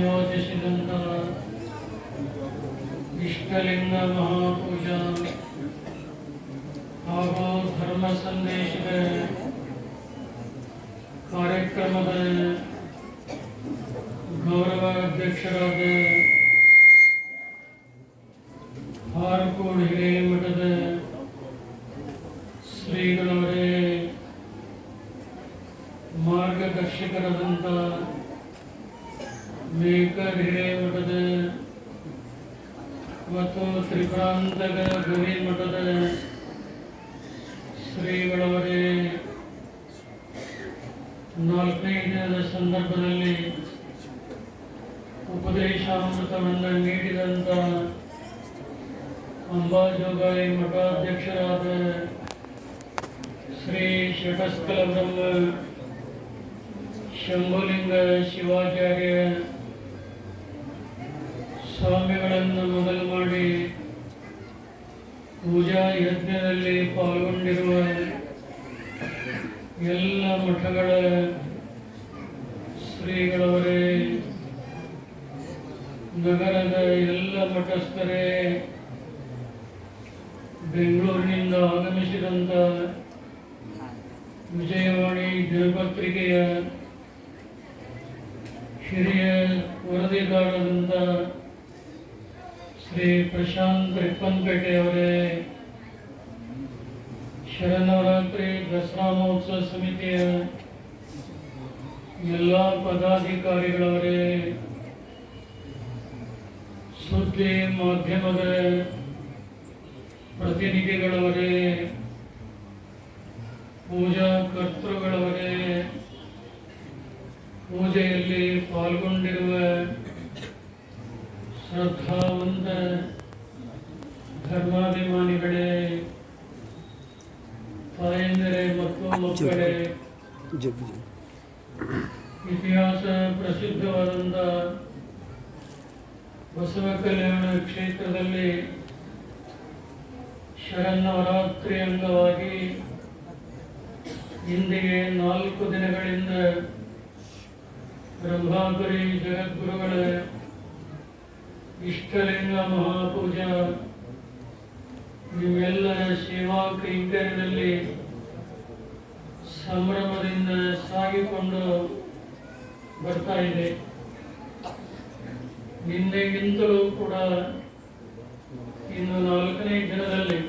ಆಯೋಜಿಸಿದಂಥ ಇಷ್ಟಲಿಂಗ ಮಹಾಪೂಜಾ ಹಾಗೂ ಧರ್ಮ ಸಂದೇಶದ ಕಾರ್ಯಕ್ರಮದ ಗೌರವ ಅಧ್ಯಕ್ಷರಾದ ಹಾರಕೋಡ್ ಹಿರೇಮಠದ ಶ್ರೀಗಳವರೇ, ಮಾರ್ಗದರ್ಶಕರಾದಂಥ ಮೇಕರ್ ಹಿರೇಮಠದ ಮತ್ತು ತ್ರಿಪ್ರಾಂತಕ ಗವಿಮಠದ ಶ್ರೀಗಳವರೇ, 4ನೇ ದಿನದ ಸಂದರ್ಭದಲ್ಲಿ ಉಪದೇಶಾಮೃತವನ್ನು ನೀಡಿದಂಥ ಅಂಬಾಜೋಗಾಯಿ ಮಠಾಧ್ಯಕ್ಷರಾದ ಶ್ರೀ ಷಟಸ್ಥಲ ಬ್ರಹ್ಮ ಶಂಭುಲಿಂಗ ಶಿವಾಚಾರ್ಯ ಸ್ವಾಮಿಗಳನ್ನು ಮೊದಲು ಮಾಡಿ ಪೂಜಾ ಯಜ್ಞದಲ್ಲಿ ಪಾಲ್ಗೊಂಡಿರುವ ಎಲ್ಲ ಮಠಗಳ ಶ್ರೀಗಳವರೇ, ನಗರದ ಎಲ್ಲ ಮಠಸ್ಥರೇ, ಬೆಂಗಳೂರಿನಿಂದ ಆಗಮಿಸಿದಂಥ ವಿಜಯವಾಣಿ ದಿನಪತ್ರಿಕೆಯ ಹಿರಿಯ ವರದಿಗಾರರಾದಂಥ ಶ್ರೀ ಪ್ರಶಾಂತ್ ರಿಪ್ಪನ್ಪೇಟೆಯವರೇ, ಶರನ್ನವರಾತ್ರಿ ದಸರಾ ಮಹೋತ್ಸವ ಸಮಿತಿಯ ಎಲ್ಲ ಪದಾಧಿಕಾರಿಗಳವರೇ, ಸುದ್ದಿ ಮಾಧ್ಯಮದ ಪ್ರತಿನಿಧಿಗಳವರೇ, ಪೂಜಾ ಕರ್ತೃಗಳವರೇ, ಪೂಜೆಯಲ್ಲಿ ಪಾಲ್ಗೊಂಡಿರುವ ಶ್ರದ್ಧಾವಂತ ಧರ್ಮಾಭಿಮಾನಿಗಳೇ, ತಾಯಂದಿರೇ ಮತ್ತು ಮಕ್ಕಳೇ, ಇತಿಹಾಸ ಪ್ರಸಿದ್ಧವಾದಂಥ ಬಸವ ಕಲ್ಯಾಣ ಕ್ಷೇತ್ರದಲ್ಲಿ ಶರನ್ನವರಾತ್ರಿ ಅಂಗವಾಗಿ ಇಂದಿಗೆ 4 ದಿನಗಳಿಂದ ಬ್ರಹ್ಮಾಪುರಿ ಜಗದ್ಗುರುಗಳ ಇಷ್ಟಲಿಂಗ ಮಹಾಪೂಜಾ ನಿಮ್ಮೆಲ್ಲರ ಸೇವಾ ಕೈಂಕರ್ಯದಲ್ಲಿ ಸಂಭ್ರಮದಿಂದ ಸಾಗಿಕೊಂಡು ಬರ್ತಾ ಇದೆ. ನಿನ್ನೆಗಿಂತಲೂ ಕೂಡ ಇನ್ನು 4ನೇ ದಿನದಲ್ಲಿ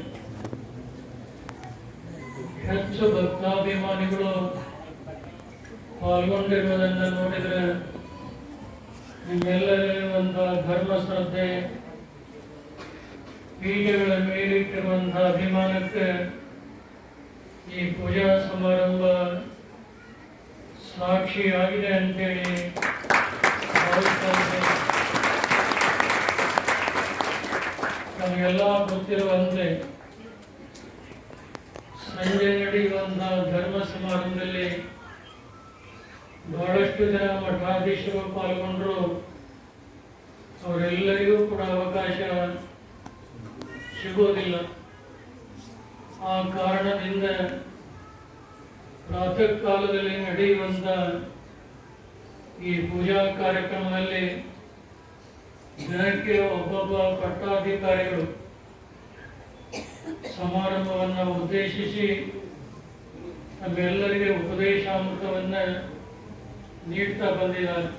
ಹೆಚ್ಚು ಭಕ್ತಾಭಿಮಾನಿಗಳು ಪಾಲ್ಗೊಂಡಿರುವುದನ್ನು ನೋಡಿದರೆ ನಿಮ್ಮೆಲ್ಲರಿರುವಂತಹ ಧರ್ಮ ಶ್ರದ್ಧೆ, ಬೀಜಗಳ ಮೇಲಿಟ್ಟಿರುವಂತಹ ಅಭಿಮಾನಕ್ಕೆ ಈ ಪೂಜಾ ಸಮಾರಂಭ ಸಾಕ್ಷಿಯಾಗಿದೆ ಅಂತೇಳಿ ಭಾವಿಸ್ತಾ ಇದೆ. ನಮಗೆಲ್ಲ ಗೊತ್ತಿರುವಂತೆ ಸಂಜೆ ನಡೆಯುವಂತಹ ಧರ್ಮ ಸಮಾರಂಭದಲ್ಲಿ ಬಹಳಷ್ಟು ಜನ ಮಠಾಧೀಶರು ಪಾಲ್ಗೊಂಡ್ರು. ಅವರೆಲ್ಲರಿಗೂ ಕೂಡ ಅವಕಾಶ ಸಿಗೋದಿಲ್ಲ. ಆ ಕಾರಣದಿಂದ ಪ್ರಾತಃ ಕಾಲದಲ್ಲಿ ನಡೆಯುವಂಥ ಈ ಪೂಜಾ ಕಾರ್ಯಕ್ರಮದಲ್ಲಿ ದಿನಕ್ಕೆ ಒಬ್ಬೊಬ್ಬ ಪಟ್ಟಾಧಿಕಾರಿಗಳು ಸಮಾರಂಭವನ್ನು ಉದ್ದೇಶಿಸಿ ನಮ್ಮೆಲ್ಲರಿಗೆ ಉಪದೇಶಾಮೃತವನ್ನು ನೀಡ್ತಾ ಬಂದಿದ್ದಾರೆ.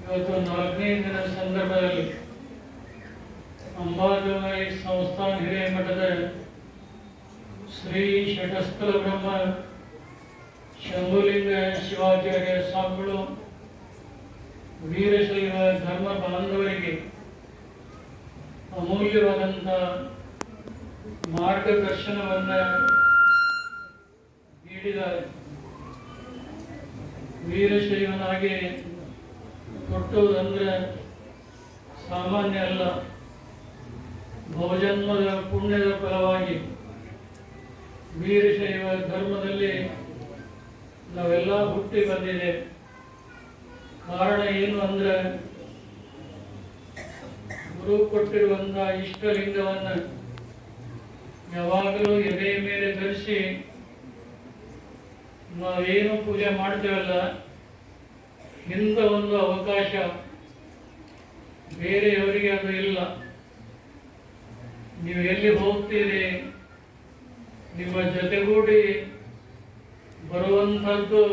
ಇವತ್ತು 4ನೇ ದಿನ ಸಂದರ್ಭದಲ್ಲಿ ಅಂಬಾಜೋಗಾಯಿ ಸಂಸ್ಥಾನ ಹಿರೇಮಠದ ಶ್ರೀ ಷಟಸ್ಥಲ ಬ್ರಹ್ಮ ಶಂಭುಲಿಂಗ ಶಿವಾಚಾರ್ಯ ಸ್ವಾಮಿಗಳು ವೀರಶೈವ ಧರ್ಮ ಬಾಂಧವರಿಗೆ ಅಮೂಲ್ಯವಾದಂಥ ಮಾರ್ಗದರ್ಶನವನ್ನು ನೀಡಿದ್ದಾರೆ. ವೀರಶೈವನಾಗಿ ಹುಟ್ಟುವುದಂದ್ರೆ ಸಾಮಾನ್ಯ ಅಲ್ಲ. ಬಹುಜನ್ಮದ ಪುಣ್ಯದ ಫಲವಾಗಿ ವೀರಶೈವ ಧರ್ಮದಲ್ಲಿ ನಾವೆಲ್ಲ ಹುಟ್ಟಿ ಬಂದಿದೆ. ಕಾರಣ ಏನು ಅಂದ್ರೆ ಗುರು ಕೊಟ್ಟಿರುವಂತಹ ಇಷ್ಟಲಿಂಗವನ್ನು ಯಾವಾಗಲೂ ಎದೆ ಮೇಲೆ ಧರಿಸಿ ನಾವೇನು ಪೂಜೆ ಮಾಡ್ತೇವಲ್ಲ ಇಂಥ ಒಂದು ಅವಕಾಶ ಬೇರೆಯವರಿಗೆ ಅದು ಇಲ್ಲ. ನೀವು ಎಲ್ಲಿ ಹೋಗ್ತೀರಿ, ನಿಮ್ಮ ಜೊತೆಗೂಡಿ ಬರುವಂಥದ್ದು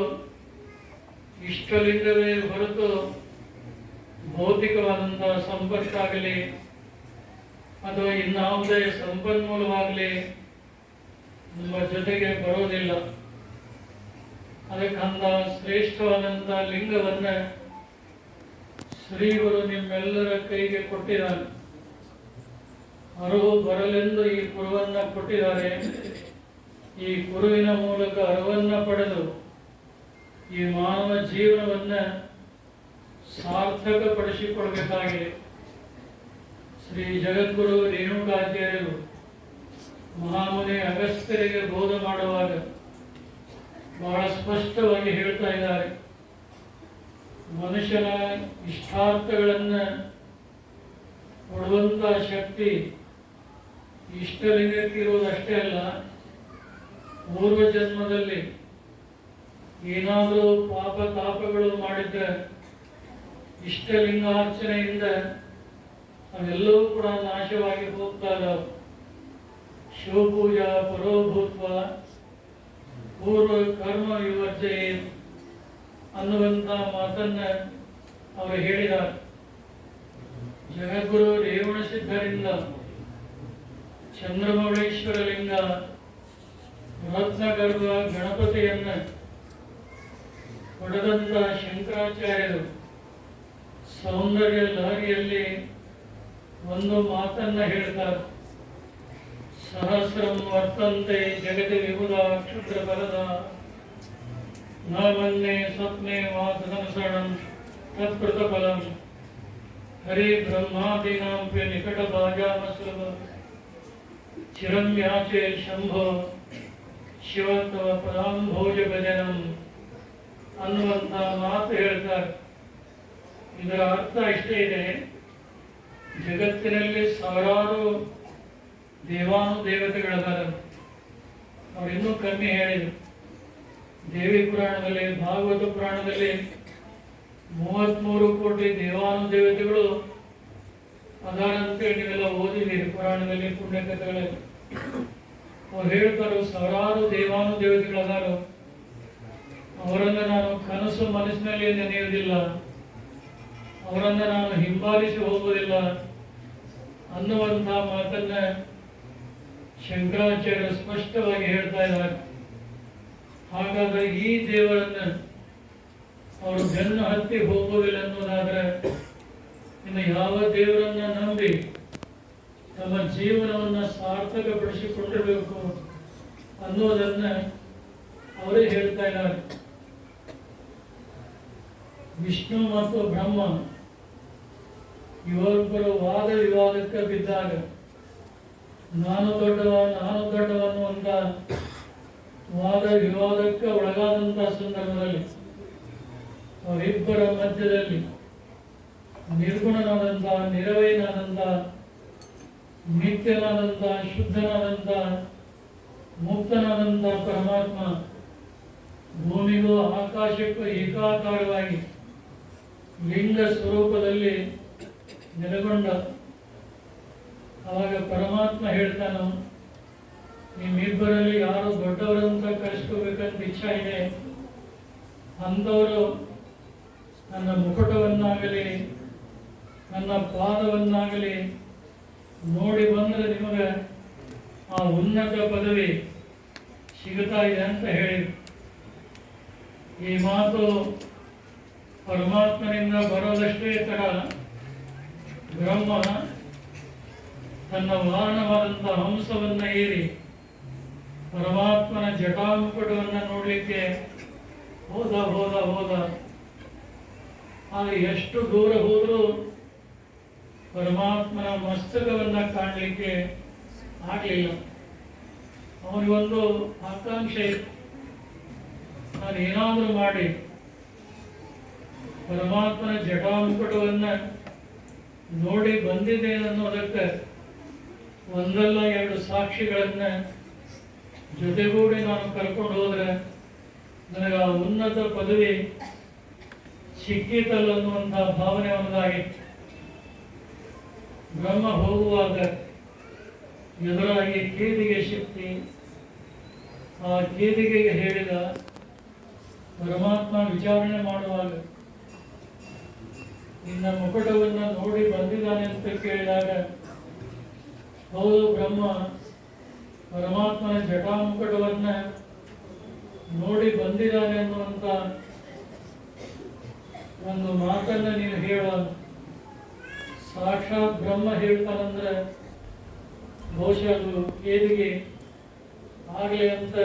ಇಷ್ಟಲಿಂಗವೇ ಹೊರತು ಭೌತಿಕವಾದಂತಹ ಸಂಪತ್ತಾಗಲಿ ಅಥವಾ ಇನ್ನಾವುದೇ ಸಂಪನ್ಮೂಲವಾಗಲಿ ನಿಮ್ಮ ಜೊತೆಗೆ ಬರೋದಿಲ್ಲ. ಅದಕ್ಕಂತ ಶ್ರೇಷ್ಠವಾದಂಥ ಲಿಂಗವನ್ನು ಶ್ರೀಗುರು ನಿಮ್ಮೆಲ್ಲರ ಕೈಗೆ ಕೊಟ್ಟಿದ್ದಾನೆ. ಅರಿವು ಬರಲೆಂದು ಈ ಕುರುವನ್ನು ಕೊಟ್ಟಿದ್ದಾರೆ. ಈ ಕುರುವಿನ ಮೂಲಕ ಅರಿವನ್ನು ಪಡೆದು ಈ ಮಾನವ ಜೀವನವನ್ನು ಸಾರ್ಥಕಪಡಿಸಿಕೊಳ್ಬೇಕಾಗಿದೆ. ಶ್ರೀ ಜಗದ್ಗುರು ರೇಣುಕಾಚಾರ್ಯರು ಮಹಾಮುನಿ ಅಗಸ್ತ್ಯರಿಗೆ ಬೋಧ ಮಾಡುವಾಗ ಬಹಳ ಸ್ಪಷ್ಟವಾಗಿ ಹೇಳ್ತಾ ಇದ್ದಾರೆ, ಮನುಷ್ಯನ ಇಷ್ಟಾರ್ಥಗಳನ್ನು ಕೊಡುವಂಥ ಶಕ್ತಿ ಇಷ್ಟಲಿಂಗಕ್ಕಿರುವುದಷ್ಟೇ ಅಲ್ಲ, ಪೂರ್ವ ಜನ್ಮದಲ್ಲಿ ಏನಾದರೂ ಪಾಪ ತಾಪಗಳು ಮಾಡಿದ್ರೆ ಇಷ್ಟಲಿಂಗಾರ್ಚನೆಯಿಂದ ಅವೆಲ್ಲವೂ ಕೂಡ ನಾಶವಾಗಿ ಹೋಗ್ತಾ ಇದ್ದಾವೆ. ಶಿವಪೂಜಾ ಪರೋಭೂತ್ವ ಪೂರ್ವ ಕರ್ಮ ವಿವರ್ಜನೆ ಅನ್ನುವಂಥ ಮಾತನ್ನ ಅವರು ಹೇಳಿದ್ದಾರೆ. ಜಗದ್ಗುರು ರೇವಣಸಿದ್ಧರಿಂದ ಚಂದ್ರಮೌಳೇಶ್ವರ ಲಿಂಗ ರತ್ನಗರ್ಭ ಗಣಪತಿಯನ್ನ ಪಡೆದಂತ ಶಂಕರಾಚಾರ್ಯರು ಸೌಂದರ್ಯ ಲಹರಿಯಲ್ಲಿ ಒಂದು ಮಾತನ್ನ ಹೇಳ್ತಾರೆ, ಸಹಸ್ರಂ ವರ್ತಂತೆ ಜಗತಿ ವಿಬುಧ ಕ್ಷುದ್ರ ಫಲದ ನ ಮನ್ನೆ ಸ್ವಪ್ನೆ ವಾಸನಸರಣಂ ತತ್ಕೃತ ಫಲಂ ಹರಿ ಬ್ರಹ್ಮಾದೀನಾಂಪ್ಯ ನಿಕಟ ಭಾಜಾಮಸುಲಭ ಚಿರಂ ಯಾಚೆ ಶಂಭೋ ಶಿವತ್ವ ಪದಾಂಭೋಜ ಭಜನಂ ಅನ್ನುವಂಥ ಮಾತು ಹೇಳ್ತಾರೆ. ಇದರ ಅರ್ಥ ಇಷ್ಟೇ ಇದೆ, ಜಗತ್ತಿನಲ್ಲಿ ಸಾವಿರಾರು ದೇವಾನುದೇವತೆಗಳಿದ್ದಾರೆ. ಅವ್ರು ಇನ್ನೂ ಕಮ್ಮಿ ಹೇಳಿದರು. ದೇವಿ ಪುರಾಣದಲ್ಲಿ, ಭಾಗವತ ಪುರಾಣದಲ್ಲಿ 33 ಕೋಟಿ ದೇವಾನುದೇವತೆಗಳು ಅದಾರಂತೆ ನೀವೆಲ್ಲ ಓದಿದ್ದೀರಿ ಪುರಾಣದಲ್ಲಿ, ಪುಣ್ಯಕಥೆಗಳಲ್ಲಿ. ಅವ್ರು ಹೇಳ್ತಾರೆ, ಸಾವಿರಾರು ದೇವಾನುದೇವತೆಗಳದಾರು, ಅವರನ್ನು ನಾನು ಕನಸು ಮನಸ್ಸಿನಲ್ಲಿ ನೆನೆಯುವುದಿಲ್ಲ, ಅವರನ್ನು ನಾನು ಹಿಂಬಾಲಿಸಿ ಹೋಗುವುದಿಲ್ಲ ಅನ್ನುವಂಥ ಮಾತನ್ನ ಶಂಕರಾಚಾರ್ಯ ಸ್ಪಷ್ಟವಾಗಿ ಹೇಳ್ತಾ ಇದ್ದಾರೆ. ಹಾಗಾದರೆ ಈ ದೇವರನ್ನು ಅವರು ಬೆನ್ನು ಹತ್ತಿ ಹೋಗುವುದಿಲ್ಲ ಅನ್ನೋದಾದರೆ ಇನ್ನು ಯಾವ ದೇವರನ್ನ ನಂಬಿ ತಮ್ಮ ಜೀವನವನ್ನು ಸಾರ್ಥಕಪಡಿಸಿಕೊಂಡಿರಬೇಕು ಅನ್ನೋದನ್ನ ಅವರೇ ಹೇಳ್ತಾ ಇದ್ದಾರೆ. ವಿಷ್ಣು ಮತ್ತು ಬ್ರಹ್ಮ ಇವರಿಬ್ಬರು ವಾದ ವಿವಾದಕ್ಕೆ ಬಿದ್ದಾಗ, ನಾನು ದೊಡ್ಡವ ಅನ್ನುವಂಥ ವಾದ ವಿವಾದಕ್ಕೆ ಒಳಗಾದಂಥ ಸಂದರ್ಭದಲ್ಲಿ ಅವರಿಬ್ಬರ ಮಧ್ಯದಲ್ಲಿ ನಿರ್ಗುಣನಾದಂಥ, ನಿರವಯನಾದಂಥ, ನಿತ್ಯನಾದಂಥ, ಶುದ್ಧನಾದಂಥ, ಮುಕ್ತನಾದಂಥ ಪರಮಾತ್ಮ ಭೂಮಿಗೂ ಆಕಾಶಕ್ಕೂ ಏಕಾಕಾರವಾಗಿ ಲಿಂಗ ಸ್ವರೂಪದಲ್ಲಿ ನೆಲೆಗೊಂಡ. ಅವಾಗ ಪರಮಾತ್ಮ ಹೇಳ್ತಾನು, ನಿಮ್ಮಿಬ್ಬರಲ್ಲಿ ಯಾರು ದೊಡ್ಡವರಂತ ಕರೆಸ್ಕೋಬೇಕಂತ ಇಚ್ಛಾ ಇದೆ, ಅಂಥವರು ನನ್ನ ಮುಕುಟವನ್ನಾಗಲಿ ನನ್ನ ಪಾದವನ್ನಾಗಲಿ ನೋಡಿ ಬಂದರೆ ನಿಮಗೆ ಆ ಉನ್ನತ ಪದವಿ ಸಿಗುತ್ತಾ ಇದೆ ಅಂತ ಹೇಳಿ. ಈ ಮಾತು ಪರಮಾತ್ಮನಿಂದ ಬರೋದಷ್ಟೇ ತರ ಬ್ರಹ್ಮ ತನ್ನ ವಾಹನವಾದಂಥ ಹಂಸವನ್ನ ಏರಿ ಪರಮಾತ್ಮನ ಜಟಾಮುಕುಟವನ್ನು ನೋಡಲಿಕ್ಕೆ ಹೋದ. ಆದರೆ ಎಷ್ಟು ದೂರ ಹೋದರೂ ಪರಮಾತ್ಮನ ಮಸ್ತಕವನ್ನ ಕಾಣಲಿಕ್ಕೆ ಆಗಲಿಲ್ಲ. ಅವನಿಗೊಂದು ಆಕಾಂಕ್ಷೆ ಇತ್ತು, ನಾನು ಏನಾದರೂ ಮಾಡಿ ಪರಮಾತ್ಮನ ಜಟಾಮುಕುಟವನ್ನ ನೋಡಿ ಬಂದಿದೆ ಅನ್ನೋದಕ್ಕೆ ಒಂದಲ್ಲ ಎರಡು ಸಾಕ್ಷಿಗಳನ್ನ ಜೊತೆಗೂಡಿ ನಾನು ಕರ್ಕೊಂಡು ಹೋದ್ರೆ ನನಗೆ ಆ ಉನ್ನತ ಪದವಿ ಸಿಕ್ಕಿತಲ್ಲ ಅನ್ನುವಂತಹ ಭಾವನೆ ಅವನದಾಗಿತ್ತು. ಬ್ರಹ್ಮ ಹೋಗುವಾಗ ಎದುರಾಗಿ ಕೇದಿಗೆ ಶಕ್ತಿ, ಆ ಕೇದಿಗೆಗೆ ಹೇಳಿದ ಪರಮಾತ್ಮ ವಿಚಾರಣೆ ಮಾಡುವಾಗ ನಿನ್ನ ಮುಕುಟವನ್ನು ನೋಡಿ ಬಂದಿದ್ದಾನೆ ಅಂತ ಕೇಳಿದಾಗ, ಹೌದು ಬ್ರಹ್ಮ ಪರಮಾತ್ಮನ ಜಟಾಮುಕುಟವನ್ನ ನೋಡಿ ಬಂದಿದ್ದಾನೆ ಅನ್ನುವಂಥ ಒಂದು ಮಾತನ್ನ ನೀನು ಹೇಳ. ಸಾಕ್ಷಾತ್ ಬ್ರಹ್ಮ ಹೇಳ್ತಾನಂದ್ರೆ ಬಹುಶಃ ಅದು ಕೇದಿಗೆ ಆಗಲಿ ಅಂತ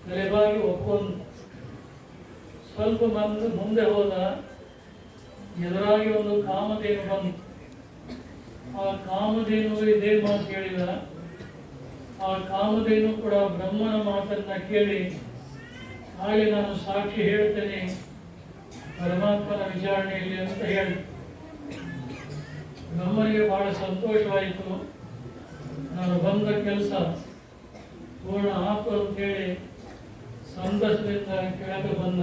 ತಲೆಬಾಗಿ ಒಪ್ಕೊಂಡು ಸ್ವಲ್ಪ ಮುಂದೆ ಹೋದ. ಎದುರಾಗಿ ಒಂದು ಕಾಮಧೇನು ಬಂತು. ಆ ಕಾಮಧೇನು ಇದೇ ಮಾತು ಕೇಳಿದ. ಆ ಕಾಮಧೇನು ಕೂಡ ಬ್ರಹ್ಮನ ಮಾತನ್ನ ಕೇಳಿ, ಹಾಗೆ ನಾನು ಸಾಕ್ಷಿ ಹೇಳ್ತೇನೆ ಪರಮಾತ್ಮನ ವಿಚಾರಣೆಯಲ್ಲಿ ಅಂತ ಹೇಳಿ, ಬ್ರಹ್ಮನಿಗೆ ಬಹಳ ಸಂತೋಷವಾಯಿತು. ನಾನು ಬಂದ ಕೆಲಸ ಪೂರ್ಣ ಆತು ಅಂತೇಳಿ ಸಂತಸದಿಂದ ಕೆಳಗೆ ಬಂದ.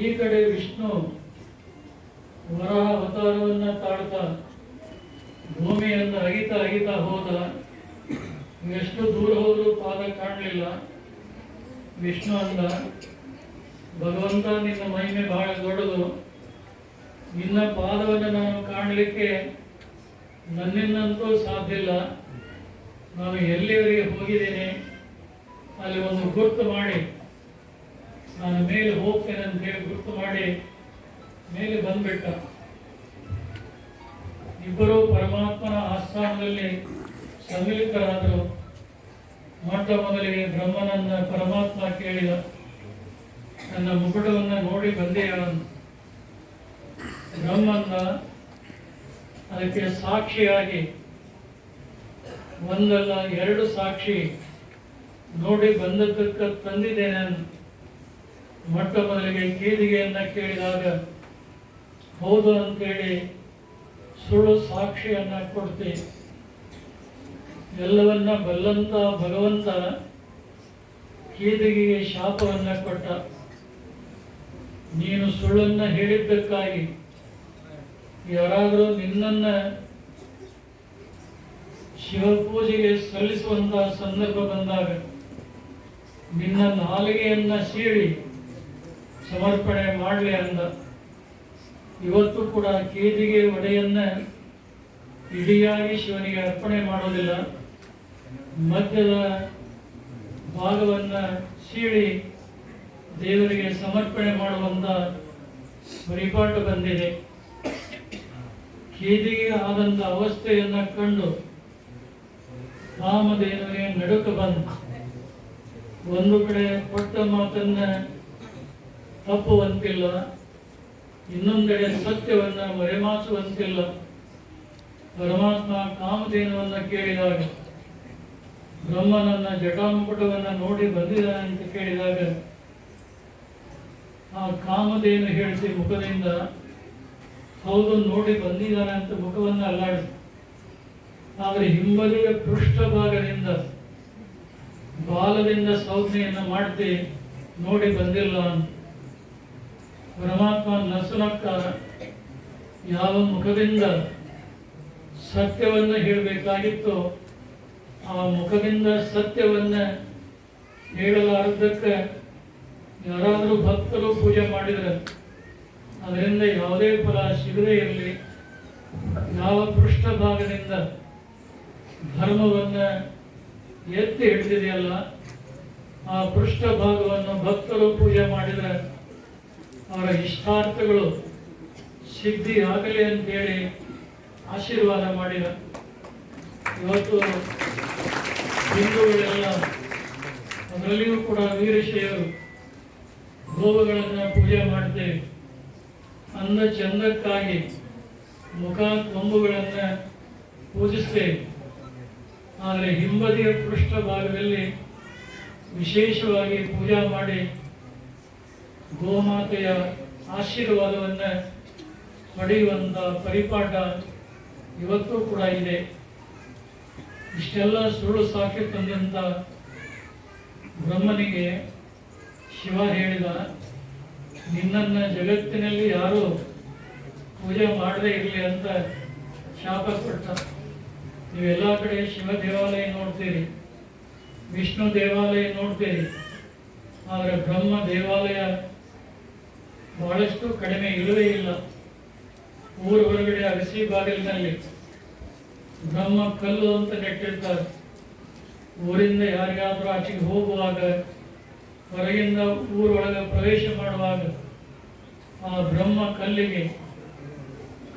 ಈ ಕಡೆ ವಿಷ್ಣು ವರಹ ಅವತಾರವನ್ನ ತಾಳ್ತಾ ಭೂಮಿಯನ್ನು ಅಗಿತಾ ಹೋದ. ಎಷ್ಟು ದೂರ ಹೋದರೂ ಪಾದ ಕಾಣಲಿಲ್ಲ. ವಿಷ್ಣು ಅಂದ, ಭಗವಂತ ನಿನ್ನ ಮಹಿಮೆ ಬಹಳ ದೊಡ್ಡದು. ನಿನ್ನ ಪಾದವನ್ನು ನಾನು ಕಾಣಲಿಕ್ಕೆ ನನ್ನಿಂದಂತೂ ಸಾಧ್ಯ ಇಲ್ಲ. ನಾನು ಎಲ್ಲಿವರೆಗೆ ಹೋಗಿದ್ದೇನೆ ಅಲ್ಲಿ ಒಂದು ಗುರುತು ಮಾಡಿ ನಾನು ಮೇಲೆ ಹೋಗ್ತೇನೆ ಅಂತ ಹೇಳಿ ಗುರುತು ಮಾಡಿ ಮೇಲೆ ಬಂದ್ಬಿಟ್ಟ. ಇಬ್ಬರು ಪರಮಾತ್ಮನ ಆಸ್ಥಾನದಲ್ಲಿ ಸಮ್ಮಿಲಿತರಾದರು. ಮೊಟ್ಟ ಮೊದಲಿಗೆ ಬ್ರಹ್ಮನನ್ನ ಪರಮಾತ್ಮ ಕೇಳಿದ, ನನ್ನ ಮುಕುಟವನ್ನ ನೋಡಿ ಬಂದೆಯ? ಬ್ರಹ್ಮನ್ನ ಅದಕ್ಕೆ ಸಾಕ್ಷಿಯಾಗಿ ಒಂದಲ್ಲ ಎರಡು ಸಾಕ್ಷಿ ನೋಡಿ ಬಂದದ್ದಕ್ಕೆ ತಂದಿದ್ದೇನೆ. ಮೊಟ್ಟ ಮೊದಲಿಗೆ ಕೇದಿಗೆಯನ್ನ ಕೇಳಿದಾಗ ಹೌದು ಅಂತೇಳಿ ಸುಳ್ಳು ಸಾಕ್ಷಿಯನ್ನ ಕೊಡ್ತಿ. ಎಲ್ಲವನ್ನ ಬಲ್ಲಂತ ಭಗವಂತ ಕೇದಿಗೆಗೆ ಶಾಪವನ್ನ ಕೊಟ್ಟ. ನೀನು ಸುಳ್ಳನ್ನ ಹೇಳಿದ್ದಕ್ಕಾಗಿ ಯಾರಾದರೂ ನಿನ್ನನ್ನ ಶಿವಪೂಜೆಗೆ ಸಲ್ಲಿಸುವಂತಹ ಸಂದರ್ಭ ಬಂದಾಗ ನಿನ್ನ ನಾಲಿಗೆಯನ್ನ ಸೀಳಿ ಸಮರ್ಪಣೆ ಮಾಡಲಿ ಅಂದ. ಇವತ್ತು ಕೂಡ ಕೇದಿಗೆ ಒಡೆಯನ್ನ ಇಡಿಯಾಗಿ ಶಿವನಿಗೆ ಅರ್ಪಣೆ ಮಾಡೋದಿಲ್ಲ. ಮಧ್ಯದ ಭಾಗವನ್ನ ಸೀಳಿ ದೇವರಿಗೆ ಸಮರ್ಪಣೆ ಮಾಡುವಂತ ಪರಿಪಾಠ ಬಂದಿದೆ. ಕೇದಿಗೆ ಆದಂತ ಅವಸ್ಥೆಯನ್ನ ಕಂಡು ಕಾಮಧೇನುವಿಗೆ ನಡುಕ ಬಂತು. ಒಂದು ಕಡೆ ಕೊಟ್ಟ ಮಾತನ್ನ ತಪ್ಪುವಂತಿಲ್ಲ, ಇನ್ನೊಂದೆಡೆ ಸತ್ಯವನ್ನ ಮರೆಮಾಚುವಂತಿಲ್ಲ. ಪರಮಾತ್ಮ ಕಾಮಧೇನುವನ್ನ ಕೇಳಿದಾಗ, ಬ್ರಹ್ಮನನ್ನ ಜಟಾಮುಕುಟವನ್ನ ನೋಡಿ ಬಂದಿದ್ದಾನೆ ಅಂತ ಕೇಳಿದಾಗ, ಆ ಕಾಮಧೇನು ಹೇಳಿಸಿ ಮುಖದಿಂದ ಹೌದು ನೋಡಿ ಬಂದಿದ್ದಾನೆ ಅಂತ ಮುಖವನ್ನ ಅಲ್ಲಾಡಿಸಿ, ಆದರೆ ಹಿಂಬದಿಯ ಪೃಷ್ಠಭಾಗದಿಂದ ಬಾಲದಿಂದ ಸಂಜ್ಞೆಯನ್ನು ಮಾಡ್ತಿ ನೋಡಿ ಬಂದಿಲ್ಲ ಅಂತ. ಪರಮಾತ್ಮ ನಸುನಕ್ಕ ಯಾವ ಮುಖದಿಂದ ಸತ್ಯವನ್ನ ಹೇಳಬೇಕಾಗಿತ್ತು ಆ ಮುಖದಿಂದ ಸತ್ಯವನ್ನ ಹೇಳಲಾರದಕ್ಕೆ ಯಾರಾದರೂ ಭಕ್ತರು ಪೂಜೆ ಮಾಡಿದರೆ ಅದರಿಂದ ಯಾವುದೇ ಫಲ ಸಿಗದೇ ಇರಲಿ. ಯಾವ ಪೃಷ್ಠಭಾಗದಿಂದ ಧರ್ಮವನ್ನ ಎತ್ತಿ ಹಿಡಿದಿದೆಯಲ್ಲ ಆ ಪೃಷ್ಠಭಾಗವನ್ನು ಭಕ್ತರು ಪೂಜೆ ಮಾಡಿದರೆ ಅವರ ಇಷ್ಟಾರ್ಥಗಳು ಸಿದ್ಧಿ ಆಗಲಿ ಅಂತೇಳಿ ಆಶೀರ್ವಾದ ಮಾಡಿದ. ಇವತ್ತು ಹಿಂದೂಗಳೆಲ್ಲ ಅದರಲ್ಲಿಯೂ ಕೂಡ ವೀರಶೈವರು ಗೋವುಗಳನ್ನು ಪೂಜೆ ಮಾಡ್ತೇವೆ. ಅಂದ ಚಂದಕ್ಕಾಗಿ ಮುಖ ಕೊಂಬುಗಳನ್ನು ಪೂಜಿಸ್ತೇವೆ. ಆದರೆ ಹಿಂಬದಿಯ ಪೃಷ್ಠಭಾಗದಲ್ಲಿ ವಿಶೇಷವಾಗಿ ಪೂಜಾ ಮಾಡಿ ಗೋಮಾತೆಯ ಆಶೀರ್ವಾದವನ್ನು ಪಡೆಯುವಂಥ ಪರಿಪಾಠ ಇವತ್ತು ಕೂಡ ಇದೆ. ಇಷ್ಟೆಲ್ಲ ಸುಳ್ಳು ಸಾಕ್ಷಿ ತಂದಂಥ ಬ್ರಹ್ಮನಿಗೆ ಶಿವ ಹೇಳಿದ, ನಿನ್ನನ್ನು ಜಗತ್ತಿನಲ್ಲಿ ಯಾರು ಪೂಜೆ ಮಾಡದೇ ಇರಲಿ ಅಂತ ಶಾಪ ಕೊಟ್ಟ. ನೀವೆಲ್ಲ ಕಡೆ ಶಿವ ದೇವಾಲಯ ನೋಡ್ತೀರಿ, ವಿಷ್ಣು ದೇವಾಲಯ ನೋಡ್ತೀರಿ, ಆದರೆ ಬ್ರಹ್ಮ ದೇವಾಲಯ ಬಹಳಷ್ಟು ಕಡಿಮೆ ಇಲ್ಲವೇ ಇಲ್ಲ. ಊರ ಹೊರಗಡೆ ಅಗಸಿ ಬಾಗಿಲಿನಲ್ಲಿ ಬ್ರಹ್ಮ ಕಲ್ಲು ಅಂತ ನೆಟ್ಟಿರ್ತಾರೆ. ಊರಿಂದ ಯಾರಿಗಾದ್ರೂ ಆಚೆಗೆ ಹೋಗುವಾಗ, ಹೊರಗಿಂದ ಊರೊಳಗೆ ಪ್ರವೇಶ ಮಾಡುವಾಗ ಆ ಬ್ರಹ್ಮ ಕಲ್ಲಿಗೆ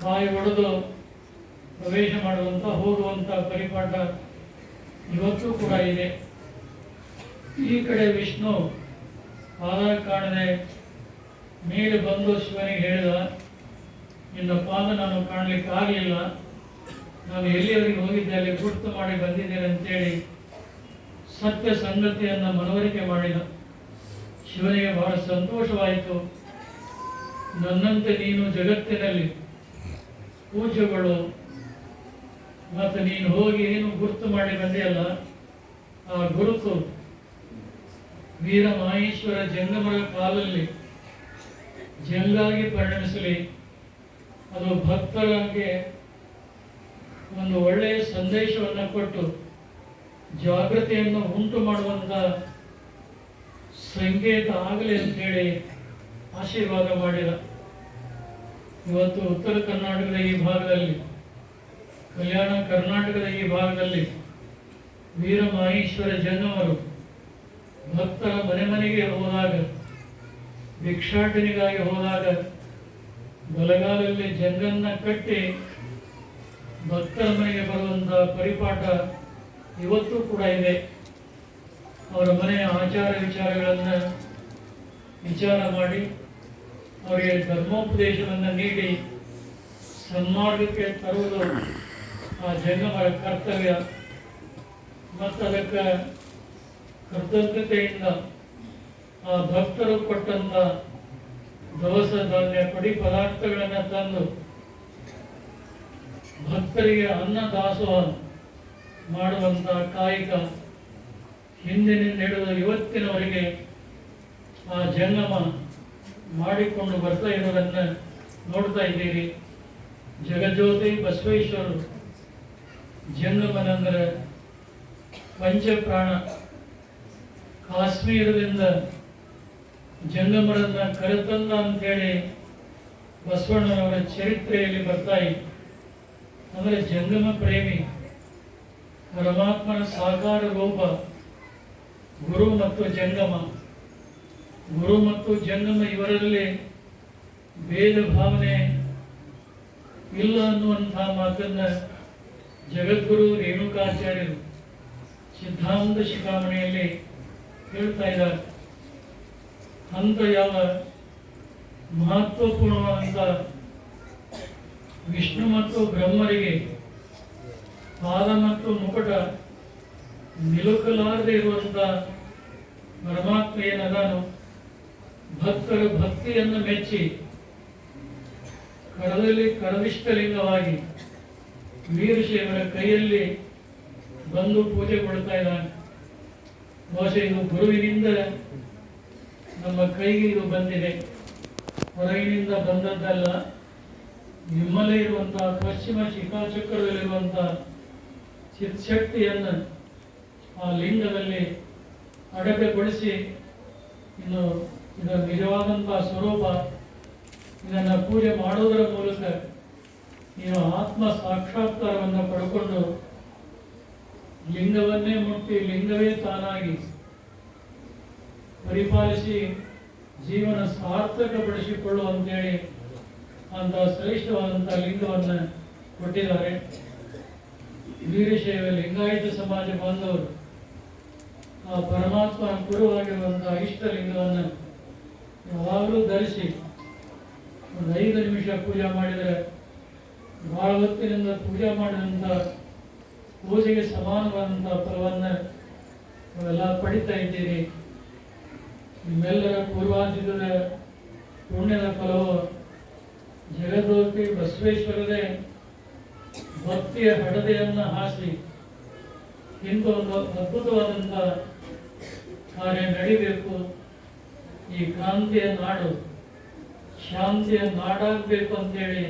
ಕಾಯಿ ಹೊಡೆದು ಪ್ರವೇಶ ಮಾಡುವಂಥ ಹೋಗುವಂಥ ಪರಿಪಾಠ ಇವತ್ತು ಕೂಡ ಇದೆ. ಈ ಕಡೆ ವಿಷ್ಣು ಪಾದ ಕಾಣದೆ ಮೇಲೆ ಬಂದು ಶಿವನಿಗೆ ಹೇಳಿದ, ನಿನ್ನ ಪಾದ ನಾನು ಕಾಣಲಿಕ್ಕೆ ಆಗಲಿಲ್ಲ, ನಾನು ಎಲ್ಲಿಯವರೆಗೆ ಹೋಗಿದ್ದೆ ಅಲ್ಲಿ ಗುರ್ತು ಮಾಡಿ ಬಂದಿದ್ದೇನೆ ಅಂತೇಳಿ ಸತ್ಯ ಸಂಗತಿಯನ್ನು ಮನವರಿಕೆ ಮಾಡಿದ. ಶಿವನಿಗೆ ಬಹಳ ಸಂತೋಷವಾಯಿತು. ನನ್ನಂತೆ ನೀನು ಜಗತ್ತಿನಲ್ಲಿ ಪೂಜ್ಯಗಳು ಮತ್ತು ನೀನು ಹೋಗಿ ಏನು ಗುರುತು ಮಾಡಿ ಬಂದೆಯಲ್ಲ, ಆ ಗುರುತು ವೀರ ಮಹೇಶ್ವರ ಜಂಗಮರ ಕಾಲಲ್ಲಿ ಜಂಗಾಗಿ ಪರಿಣಮಿಸಲಿ. ಅದು ಭಕ್ತರಿಗೆ ಒಂದು ಒಳ್ಳೆಯ ಸಂದೇಶವನ್ನು ಕೊಟ್ಟು ಜಾಗೃತಿಯನ್ನು ಉಂಟು ಮಾಡುವಂಥ ಸಂಕೇತ ಆಗಲಿ ಅಂತೇಳಿ ಆಶೀರ್ವಾದ ಮಾಡಿದ. ಇವತ್ತು ಉತ್ತರ ಕರ್ನಾಟಕದ ಈ ಭಾಗದಲ್ಲಿ, ಕಲ್ಯಾಣ ಕರ್ನಾಟಕದ ಈ ಭಾಗದಲ್ಲಿ ವೀರ ಮಹೇಶ್ವರ ಜಂಗಮರು ಭಕ್ತರ ಮನೆ ಮನೆಗೆ ಹೋದಾಗ, ಭಿಕ್ಷಾಟನೆಗಾಗಿ ಹೋದಾಗ ಬಲಗಾಲಲ್ಲಿ ಜಂಗನ್ನ ಕಟ್ಟಿ ಭಕ್ತರ ಮನೆಗೆ ಬರುವಂಥ ಪರಿಪಾಠ ಇವತ್ತು ಕೂಡ ಇದೆ. ಅವರ ಮನೆಯ ಆಚಾರ ವಿಚಾರಗಳನ್ನು ವಿಚಾರ ಮಾಡಿ ಅವರಿಗೆ ಧರ್ಮೋಪದೇಶವನ್ನು ನೀಡಿ ಸನ್ಮಾರ್ಗಕ್ಕೆ ತರುವುದು ಆ ಜಂಗಮರ ಕರ್ತವ್ಯ. ಮತ್ತು ಅದಕ್ಕೆ ಕೃತಜ್ಞತೆಯಿಂದ ಆ ಭಕ್ತರು ಕೊಟ್ಟಂಥ ದವಸ ಧಾನ್ಯ ಪಡಿ ಪದಾರ್ಥಗಳನ್ನು ತಂದು ಭಕ್ತರಿಗೆ ಅನ್ನದಾಸೋಹ ಮಾಡುವಂಥ ಕಾಯಕ ಹಿಂದಿನಿಂದ ಹಿಡಿದು ಇವತ್ತಿನವರೆಗೆ ಆ ಜಂಗಮ ಮಾಡಿಕೊಂಡು ಬರ್ತಾ ಇರೋದನ್ನು ನೋಡ್ತಾ ಇದ್ದೀರಿ. ಜಗಜ್ಯೋತಿ ಬಸವೇಶ್ವರರು ಜಂಗಮನಂದರೆ ಪಂಚಪ್ರಾಣ. ಕಾಶ್ಮೀರದಿಂದ ಜಂಗಮರನ್ನ ಕರೆತಂದ ಅಂತೇಳಿ ಬಸವಣ್ಣನವರ ಚರಿತ್ರೆಯಲ್ಲಿ ಬರ್ತಾ ಇತ್ತು. ಅಂದರೆ ಜಂಗಮ ಪ್ರೇಮಿ, ಪರಮಾತ್ಮನ ಸಾಕಾರ ರೂಪ ಗುರು ಮತ್ತು ಜಂಗಮ. ಗುರು ಮತ್ತು ಜಂಗಮ ಇವರಲ್ಲಿ ಭೇದ ಭಾವನೆ ಇಲ್ಲ ಅನ್ನುವಂಥ ಮಾತನ್ನ ಜಗದ್ಗುರು ರೇಣುಕಾಚಾರ್ಯರು ಸಿದ್ಧಾಂತ ಶಿಖಾಮಣಿಯಲ್ಲಿ ಹೇಳ್ತಾ ಇದ್ದಾರೆ. ಅಂತ ಯಾವ ಮಹತ್ವಪೂರ್ಣವಾದಂಥ ವಿಷ್ಣು ಮತ್ತು ಬ್ರಹ್ಮರಿಗೆ ಪಾದ ಮತ್ತು ಮುಕುಟ ನಿಲುಕಲಾರದೆ ಇರುವಂಥ ಪರಮಾತ್ಮ ಏನದಾನು, ಭಕ್ತರ ಭಕ್ತಿಯನ್ನು ಮೆಚ್ಚಿ ಕರದಲ್ಲಿ ಕರದಿಷ್ಟಲಿಂಗವಾಗಿ ವೀರಶೈವರ ಕೈಯಲ್ಲಿ ಬಂದು ಪೂಜೆ ಕೊಡ್ತಾ ಇದ್ದಾನೆ. ಬಹುಶಃ ಇದು ಗುರುವಿನಿಂದ ನಮ್ಮ ಕೈಗೆ ಇದು ಬಂದಿದೆ, ಹೊರಗಿನಿಂದ ಬಂದದ್ದಲ್ಲ. ನಿಮ್ಮಲ್ಲೇ ಇರುವಂತಹ ಪಶ್ಚಿಮ ಶಿಖಾಚಕ್ರದಲ್ಲಿರುವಂತಹ ಚಿತ್ಶಕ್ತಿಯನ್ನು ಆ ಲಿಂಗದಲ್ಲಿ ಅಡಕಗೊಳಿಸಿ ಇನ್ನು ಇದರ ನಿಜವಾದಂತಹ ಸ್ವರೂಪ, ಇದನ್ನು ಪೂಜೆ ಮಾಡುವುದರ ಮೂಲಕ ನೀವು ಆತ್ಮ ಸಾಕ್ಷಾತ್ಕಾರವನ್ನು ಪಡ್ಕೊಂಡು ಲಿಂಗವನ್ನೇ ಮುಟ್ಟಿ ಲಿಂಗವೇ ತಾನಾಗಿ ಪರಿಪಾಲಿಸಿ ಜೀವನ ಸಾರ್ಥಕಪಡಿಸಿಕೊಳ್ಳುವಂತೇಳಿ ಅಂತ ಶ್ರೇಷ್ಠವಾದಂಥ ಲಿಂಗವನ್ನು ಕೊಟ್ಟಿದ್ದಾರೆ. ವೀರಶೈವ ಲಿಂಗಾಯತ ಸಮಾಜ ಬಾಂಧವರು ಆ ಪರಮಾತ್ಮ ಗುರುವಾಗಿರುವಂತಹ ಇಷ್ಟಲಿಂಗವನ್ನು ಯಾವಾಗಲೂ ಧರಿಸಿ ಒಂದು 5 ನಿಮಿಷ ಪೂಜೆ ಮಾಡಿದರೆ ಬಹಳ ಹೊತ್ತಿನಿಂದ ಪೂಜೆ ಮಾಡಿದಂಥ ಪೂಜೆಗೆ ಸಮಾನವಾದಂಥ ಫಲವನ್ನು ನಾವೆಲ್ಲ ಪಡಿತಾ ಇದ್ದೀರಿ. ನಿಮ್ಮೆಲ್ಲರ ಪೂರ್ವಾಜಿತದ ಪುಣ್ಯದ ಫಲವು ಜಗದ್ಯೋತಿ ಬಸವೇಶ್ವರರೇ ಭಕ್ತಿಯ ಹಡದೆಯನ್ನು ಹಾಸಿ ಇಂಥ ಒಂದು ಅದ್ಭುತವಾದಂಥ ಕಾರ್ಯ ನಡಿಬೇಕು. ಈ ಕ್ರಾಂತಿಯ ನಾಡು ಶಾಂತಿಯ ನಾಡಾಗಬೇಕು ಅಂತೇಳಿ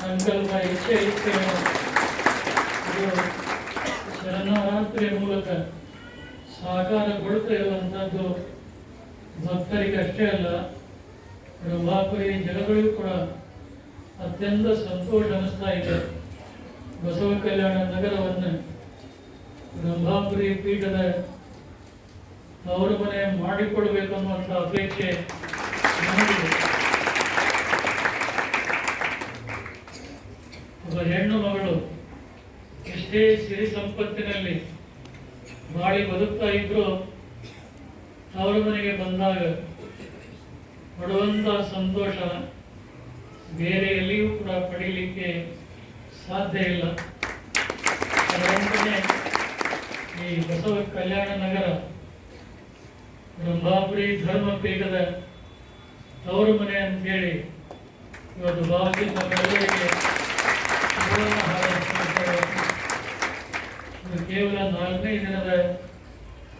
ಸಂಕಲ್ಪ ಇಚ್ಛೆ ಇತ್ತು. ಇದು ಶರಣರಾತ್ರಿಯ ಮೂಲಕ ಸಾಕಾರಗೊಳ್ತಾ ಇರುವಂಥದ್ದು ಭಕ್ತರಿಗಷ್ಟೇ ಅಲ್ಲ, ರಂಭಾಪುರಿ ಜನಗಳಿಗೂ ಕೂಡ ಅತ್ಯಂತ ಸಂತೋಷ ಅನಿಸ್ತಾ ಇದೆ. ಬಸವ ಕಲ್ಯಾಣ ನಗರವನ್ನು ರಂಭಾಪುರಿ ಪೀಠದ ತವರು ಮನೆ ಮಾಡಿಕೊಳ್ಬೇಕನ್ನುವಂಥ ಅಪೇಕ್ಷೆ ನಮಗಿದೆ. ಒಬ್ಬ ಹೆಣ್ಣು ಮಗಳು ಎಷ್ಟೇ ಸಿರಿ ಸಂಪತ್ತಿನಲ್ಲಿ ಬಾಳಿ ಬದುಕ್ತಾ ಇದ್ರು, ತವರು ಮನೆಗೆ ಬಂದಾಗ ಪಡುವಂಥ ಸಂತೋಷ ಬೇರೆ ಎಲ್ಲಿಯೂ ಕೂಡ ಪಡೀಲಿಕ್ಕೆ ಸಾಧ್ಯ ಇಲ್ಲ. ಅದರಂತೆಯೇ ಈ ಬಸವ ಕಲ್ಯಾಣ ನಗರ ರಂಭಾಪುರಿ ಧರ್ಮ ಪೀಠದ ತವರು ಮನೆ ಅಂತೇಳಿ ಇವತ್ತು ಭಾವಿಸಿ ನಮ್ಮೆಲ್ಲರಿಗೆ ಇದು ಕೇವಲ 4ನೇ ದಿನದ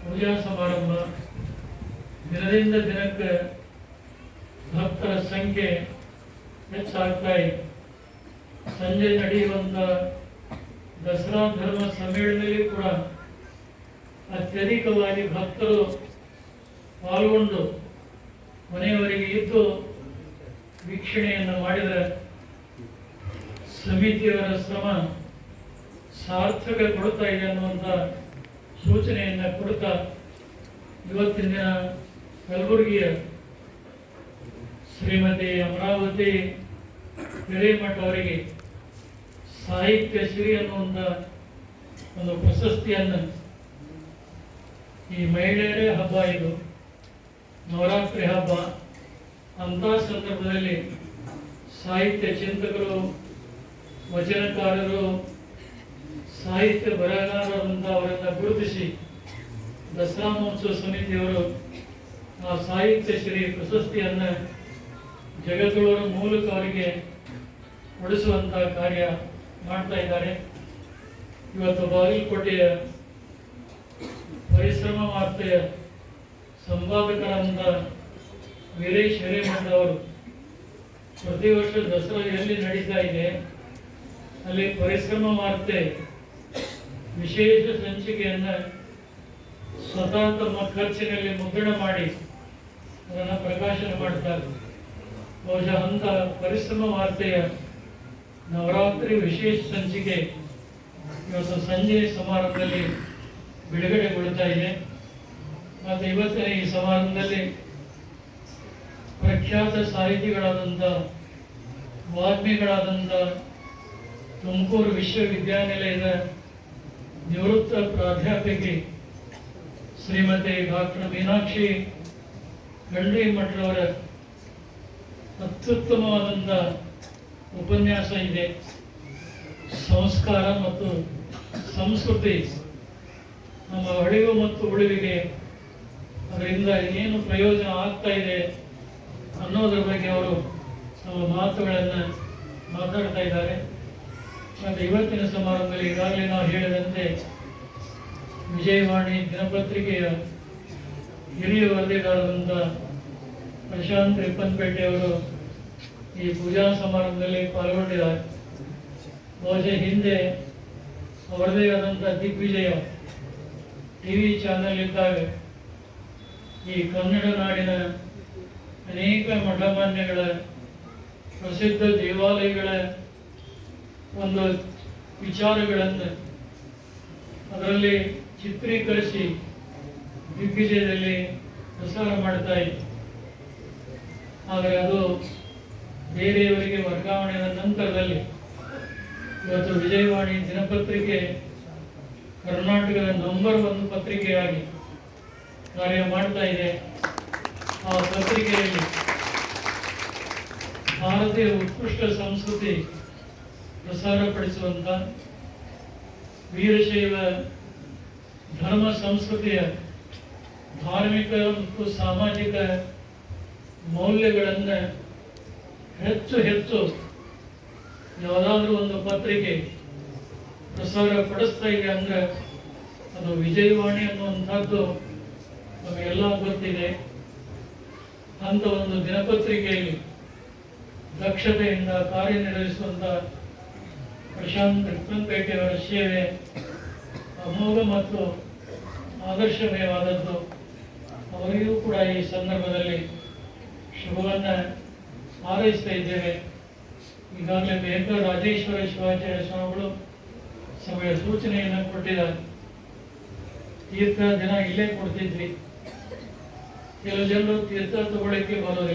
ಪೂಜಾ ಸಮಾರಂಭ. ದಿನದಿಂದ ದಿನಕ್ಕೆ ಭಕ್ತರ ಸಂಖ್ಯೆ ಹೆಚ್ಚಾಗ್ತಾ ಇದೆ. ಸಂಜೆ ನಡೆಯುವಂಥ ದಸರಾ ಧರ್ಮ ಸಮ್ಮೇಳನದಲ್ಲಿ ಕೂಡ ಅತ್ಯಧಿಕವಾಗಿ ಭಕ್ತರು ಪಾಲ್ಗೊಂಡು ಮನೆಯವರಿಗೆ ಇದ್ದು ವೀಕ್ಷಣೆಯನ್ನು ಮಾಡಿದ ಸಮಿತಿಯವರ ಶ್ರಮ ಸಾರ್ಥಕಗೊಳ್ತಾ ಇದೆ ಅನ್ನುವಂಥ ಸೂಚನೆಯನ್ನು ಕೊಡ್ತಾ, ಇವತ್ತಿನ ದಿನ ಕಲಬುರಗಿಯ ಶ್ರೀಮತಿ ಅಮರಾವತಿ ಹಿರೇಮಠ ಅವರಿಗೆ ಸಾಹಿತ್ಯ ಶ್ರೀ ಅನ್ನುವಂಥ ಒಂದು ಪ್ರಶಸ್ತಿಯನ್ನು, ಈ ಮಹಿಳೆಯರೇ ಹಬ್ಬ, ಇದು ನವರಾತ್ರಿ ಹಬ್ಬ, ಅಂಥ ಸಂದರ್ಭದಲ್ಲಿ ಸಾಹಿತ್ಯ ಚಿಂತಕರು, ವಚನಕಾರರು, ಸಾಹಿತ್ಯ ಬರಹಗಾರರಂತ ಅವರನ್ನು ಗುರುತಿಸಿ ದಸರಾ ಮಹೋತ್ಸವ ಸಮಿತಿಯವರು ಆ ಸಾಹಿತ್ಯ ಶ್ರೀ ಪ್ರಶಸ್ತಿಯನ್ನು ಜಗತ್ತುಗಳ ಮೂಲಕ ಅವರಿಗೆ ಕೊಡಿಸುವಂಥ ಕಾರ್ಯ ಮಾಡ್ತಾ ಇದ್ದಾರೆ. ಇವತ್ತು ಬಾಗಲಕೋಟೆಯ ಪರಿಶ್ರಮ ವಾರ್ತೆಯ ಸಂಪಾದಕರಾದ ವೀರೇಶ್ ಹಿರೇಮಠ ಅವರು ಪ್ರತಿ ವರ್ಷ ದಸರಾ ಎಲ್ಲಿ ನಡೀತಾ ಇದೆ ಅಲ್ಲಿ ಪರಿಶ್ರಮ ವಾರ್ತೆ ವಿಶೇಷ ಸಂಚಿಕೆಯನ್ನು ಸ್ವತಃ ತಮ್ಮ ಖರ್ಚಿನಲ್ಲಿ ಮುದ್ರಣ ಮಾಡಿ ಅದನ್ನು ಪ್ರಕಾಶನ ಮಾಡ್ತಾರೆ. ಬಹುಶಃ ಅಂತ ಪರಿಶ್ರಮ ವಾರ್ತೆಯ ನವರಾತ್ರಿ ವಿಶೇಷ ಸಂಚಿಕೆ ಇವತ್ತು ಸಂಜೆ ಸಮಾರಂಭದಲ್ಲಿ ಬಿಡುಗಡೆಗೊಳ್ತಾ ಇದೆ. ಮತ್ತು ಇವತ್ತಿನ ಈ ಸಮಾರಂಭದಲ್ಲಿ ಪ್ರಖ್ಯಾತ ಸಾಹಿತಿಗಳಾದಂಥ, ವಾಗ್ಮಿಗಳಾದಂಥ ತುಮಕೂರು ವಿಶ್ವವಿದ್ಯಾನಿಲಯದ ನಿವೃತ್ತ ಪ್ರಾಧ್ಯಾಪಕಿ ಶ್ರೀಮತಿ ಡಾಕ್ಟರ್ ಮೀನಾಕ್ಷಿ ಗಂಡ್ರಿಮಠರವರ ಅತ್ಯುತ್ತಮವಾದಂಥ ಉಪನ್ಯಾಸ ಇದೆ. ಸಂಸ್ಕಾರ ಮತ್ತು ಸಂಸ್ಕೃತಿ, ನಮ್ಮ ಅಳಿವು ಮತ್ತು ಉಳಿವಿಗೆ ಅದರಿಂದ ಏನು ಪ್ರಯೋಜನ ಆಗ್ತಾ ಇದೆ ಅನ್ನೋದ್ರ ಬಗ್ಗೆ ಅವರು ತಮ್ಮ ಮಾತುಗಳನ್ನು ಮಾತಾಡ್ತಾ ಇದ್ದಾರೆ. ಮತ್ತು ಇವತ್ತಿನ ಸಮಾರಂಭದಲ್ಲಿ ಈಗಾಗಲೇ ನಾವು ಹೇಳಿದಂತೆ ವಿಜಯವಾಣಿ ದಿನಪತ್ರಿಕೆಯ ಹಿರಿಯ ವರದಿಗಾರರಾದಂಥ ಪ್ರಶಾಂತ್ ರಿಪ್ಪನ್ಪೇಟೆ ಅವರು ಈ ಪೂಜಾ ಸಮಾರಂಭದಲ್ಲಿ ಪಾಲ್ಗೊಂಡಿದ್ದಾರೆ. ಬಹುಶಃ ಹಿಂದೆ ಅವರದೇ ಆದಂಥ ದಿಗ್ವಿಜಯ ಟಿವಿ ಚಾನೆಲ್ ಇದ್ದಾಗ ಈ ಕನ್ನಡ ನಾಡಿನ ಅನೇಕ ಮಠಮಾನ್ಯಗಳ ಪ್ರಸಿದ್ಧ ದೇವಾಲಯಗಳ ಒಂದು ವಿಚಾರಗಳನ್ನು ಅದರಲ್ಲಿ ಚಿತ್ರೀಕರಿಸಿ ದಿಗ್ವಿಜಯದಲ್ಲಿ ಪ್ರಸಾರ ಮಾಡ್ತಾ ಇತ್ತು. ಆದರೆ ಅದು ಬೇರೆಯವರಿಗೆ ವರ್ಗಾವಣೆಯ ನಂತರದಲ್ಲಿ ಇವತ್ತು ವಿಜಯವಾಣಿ ದಿನಪತ್ರಿಕೆ ಕರ್ನಾಟಕದ ನಂಬರ್ 1 ಪತ್ರಿಕೆಯಾಗಿ ಕಾರ್ಯ ಮಾಡ್ತಾ ಇದೆ. ಆ ಪತ್ರಿಕೆಯಲ್ಲಿ ಭಾರತೀಯ ಉತ್ಕೃಷ್ಟ ಸಂಸ್ಕೃತಿ ಪ್ರಸಾರಪಡಿಸುವಂಥ ವೀರಶೈವ ಧರ್ಮ ಸಂಸ್ಕೃತಿಯ ಧಾರ್ಮಿಕ ಮತ್ತು ಸಾಮಾಜಿಕ ಮೌಲ್ಯಗಳನ್ನು ಹೆಚ್ಚು ಯಾವುದಾದ್ರೂ ಒಂದು ಪತ್ರಿಕೆ ಪ್ರಸಾರ ಪಡಿಸ್ತಾ ಇದೆ ಅಂದರೆ ಅದು ವಿಜಯವಾಣಿ ಅನ್ನುವಂಥದ್ದು ನಮಗೆಲ್ಲ ಗೊತ್ತಿದೆ. ಅಂತ ಒಂದು ದಿನಪತ್ರಿಕೆಯಲ್ಲಿ ದಕ್ಷತೆಯಿಂದ ಕಾರ್ಯನಿರ್ವಹಿಸುವಂಥ ಪ್ರಶಾಂತ್ ರಿಪ್ಪನ್ಪೇಟೆಯವರ ಸೇವೆ ಅಮೋಘ ಮತ್ತು ಆದರ್ಶಮಯವಾದದ್ದು. ಅವರಿಗೂ ಕೂಡ ಈ ಸಂದರ್ಭದಲ್ಲಿ ಶುಭವನ್ನು ಹಾರೈಸ್ತಾ ಇದ್ದೇವೆ. ಈಗಾಗಲೇ ಬೇಗ ರಾಜೇಶ್ವರ ಶಿವಾಚಾರ್ಯ ಸ್ವಾಮಿಗಳು ಸಮಯ ಸೂಚನೆಯನ್ನು ಕೊಟ್ಟಿದ್ದಾರೆ. ತೀರ್ಥ ದಿನ ಇಲ್ಲೇ ಕೊಡ್ತಿದ್ವಿ. ಕೆಲವು ಜನರು ತೀರ್ಥ ತಗೊಳ್ಳಿಕ್ಕೆ ಬರೋದಿಲ್ಲ.